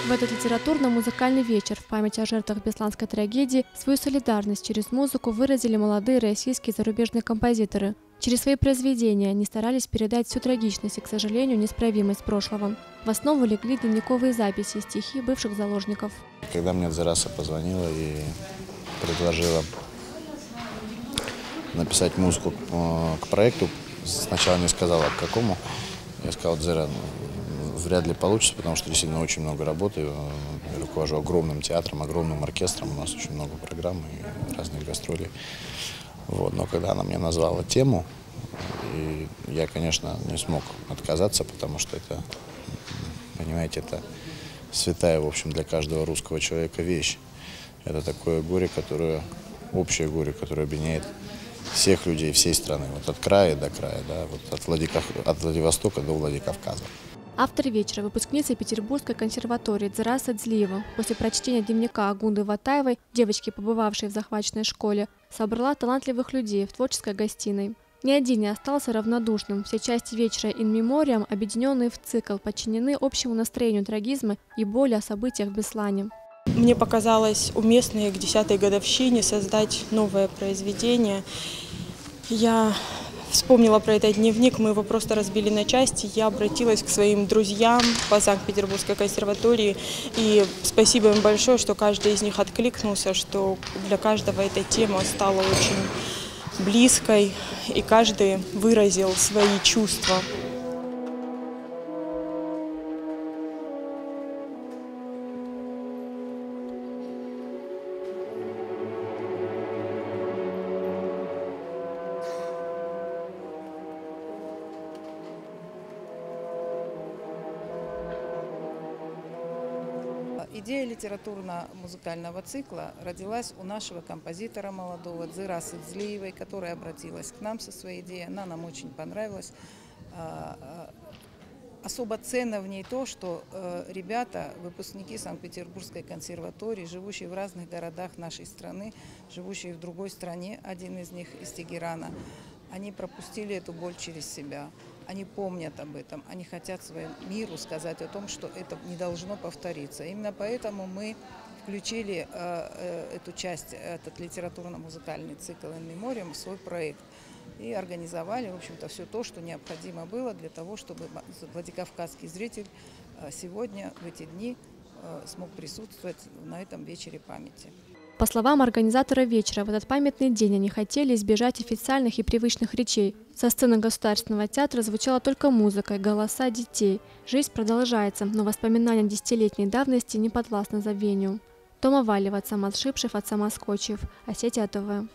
В этот литературно-музыкальный вечер в память о жертвах Бесланской трагедии свою солидарность через музыку выразили молодые российские и зарубежные композиторы. Через свои произведения они старались передать всю трагичность и, к сожалению, неисправимость прошлого. В основу легли дневниковые записи, стихи бывших заложников. Когда мне Дзераса позвонила и предложила написать музыку к проекту, сначала не сказала, к какому, я сказал: Дзера, вряд ли получится, потому что действительно очень много работы. Я руковожу огромным театром, огромным оркестром, у нас очень много программ и разных гастролей. Вот. Но когда она мне назвала тему, и я, конечно, не смог отказаться, потому что это, понимаете, это святая, в общем, для каждого русского человека вещь. Это такое горе, общее горе, которое объединяет всех людей, всей страны, вот от края до края, да, вот от Владивостока до Владикавказа. Автор вечера – выпускница Петербургской консерватории Дзераса Дзлиева. После прочтения дневника Агунды Ватаевой, девочки, побывавшей в захваченной школе, собрала талантливых людей в творческой гостиной. Ни один не остался равнодушным. Все части вечера in memoriam, объединенные в цикл, подчинены общему настроению трагизма и боли о событиях в Беслане. Мне показалось уместно к 10-й годовщине создать новое произведение. Я вспомнила про этот дневник, мы его просто разбили на части. Я обратилась к своим друзьям по Санкт-Петербургской консерватории. И спасибо им большое, что каждый из них откликнулся, что для каждого эта тема стала очень близкой, и каждый выразил свои чувства. Идея литературно-музыкального цикла родилась у нашего композитора молодого Дзерасы Дзлиевой, которая обратилась к нам со своей идеей. Она нам очень понравилась. Особо ценно в ней то, что ребята, выпускники Санкт-Петербургской консерватории, живущие в разных городах нашей страны, живущие в другой стране, один из них из Тегерана, они пропустили эту боль через себя. Они помнят об этом, они хотят своему миру сказать о том, что это не должно повториться. Именно поэтому мы включили эту часть, этот литературно-музыкальный цикл in memoriam в свой проект и организовали, в общем-то, все то, что необходимо было для того, чтобы владикавказский зритель сегодня, в эти дни, смог присутствовать на этом вечере памяти. По словам организатора вечера, в этот памятный день они хотели избежать официальных и привычных речей. Со сцены Государственного театра звучала только музыка и голоса детей. Жизнь продолжается, но воспоминания десятилетней давности не подвластны забвению. Тома Валева, Самас Шипшев, Самас Кочев, Осетия ТВ.